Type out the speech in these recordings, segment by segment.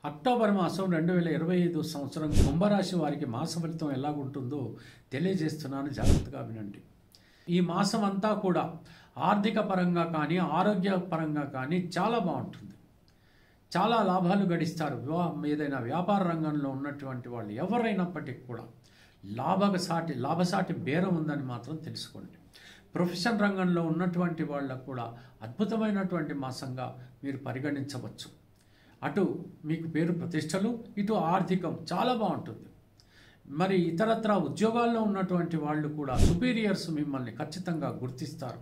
October మాసం 2025 సంవత్సరం కుంభరాశి వారికి మాస ఫలితం ఎలాగుంటుందో తెలియజేస్తున్నాను, జాగ్రత్తగా వినండి. ఈ మాసం అంతా కూడా ఆర్థిక పరంగా కానీ ఆరోగ్యపరంగా కానీ చాలా బాగుంటుంది. చాలా లాభాలు గడిస్తారు. ఏదైనా వ్యాపార రంగంలో ఉన్నటువంటి వాళ్ళు ఎవరైనప్పటికీ కూడా లాభసాటి బేరం ఉందని మాత్రం తెలుసుకోండి. ప్రొఫెషన్ రంగంలో ఉన్నటువంటి వాళ్ళకు కూడా అద్భుతమైనటువంటి మాసంగా మీరు పరిగణించవచ్చు. అటు మీకు పేరు ప్రతిష్టలు, ఇటు ఆర్థికం చాలా బాగుంటుంది. మరి ఇతరత్ర ఉద్యోగాల్లో ఉన్నటువంటి వాళ్ళు కూడా సుపీరియర్స్ మిమ్మల్ని ఖచ్చితంగా గుర్తిస్తారు.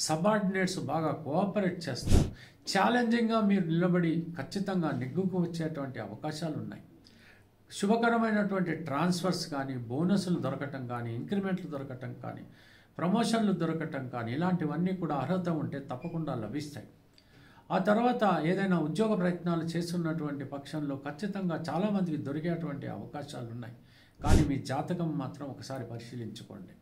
సబార్డినేట్స్ బాగా కోఆపరేట్ చేస్తారు. ఛాలెంజింగ్గా మీరు నిలబడి ఖచ్చితంగా నెగ్గుకు వచ్చేటువంటి అవకాశాలు ఉన్నాయి. శుభకరమైనటువంటి ట్రాన్స్ఫర్స్ కానీ, బోనస్లు దొరకటం కానీ, ఇంక్రిమెంట్లు దొరకటం కానీ, ప్రమోషన్లు దొరకటం కానీ, ఇలాంటివన్నీ కూడా అర్హత ఉంటే తప్పకుండా లభిస్తాయి. ఆ తర్వాత ఏదైనా ఉద్యోగ ప్రయత్నాలు చేస్తున్నటువంటి పక్షంలో ఖచ్చితంగా చాలామందికి దొరికేటువంటి అవకాశాలు ఉన్నాయి. కానీ మీ జాతకం మాత్రం ఒకసారి పరిశీలించుకోండి.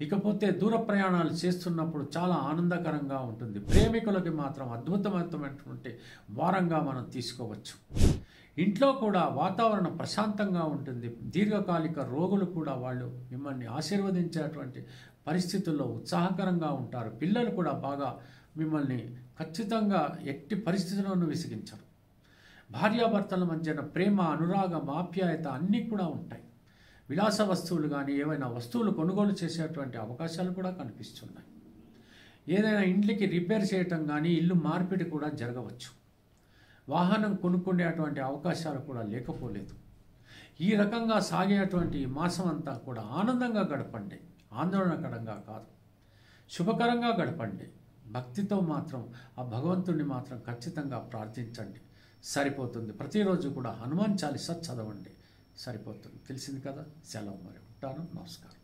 ఇకపోతే దూర ప్రయాణాలు చేస్తున్నప్పుడు చాలా ఆనందకరంగా ఉంటుంది. ప్రేమికులకి మాత్రం అద్భుతమైనటువంటి వారంగా మనం తీసుకోవచ్చు. ఇంట్లో కూడా వాతావరణం ప్రశాంతంగా ఉంటుంది. దీర్ఘకాలిక రోగులు కూడా వాళ్ళు మిమ్మల్ని ఆశీర్వదించేటువంటి పరిస్థితుల్లో ఉత్సాహకరంగా ఉంటారు. పిల్లలు కూడా బాగా మిమ్మల్ని ఖచ్చితంగా ఎట్టి పరిస్థితుల్లోనూ విసిగించరు. భార్యాభర్తల మధ్యన ప్రేమ, అనురాగం, ఆప్యాయత అన్నీ కూడా ఉంటాయి. విలాస వస్తువులు కానీ ఏవైనా వస్తువులు కొనుగోలు చేసేటువంటి అవకాశాలు కూడా కనిపిస్తున్నాయి. ఏదైనా ఇంటికి రిపేర్ చేయటం కానీ, ఇల్లు మార్పిడి కూడా జరగవచ్చు. వాహనం కొనుక్కునేటువంటి అవకాశాలు కూడా లేకపోలేదు. ఈ రకంగా సాగేటువంటి ఈ మాసం అంతా కూడా ఆనందంగా గడపండి, ఆందోళనకరంగా కాదు. శుభకరంగా గడపండి. భక్తితో మాత్రం ఆ భగవంతుడిని మాత్రం ఖచ్చితంగా ప్రార్థించండి, సరిపోతుంది. ప్రతిరోజు కూడా హనుమాన్ చాలీసా చదవండి, సరిపోతుంది. తెలిసింది కదా. సెలవు, మరి ఉంటాను. నమస్కారం.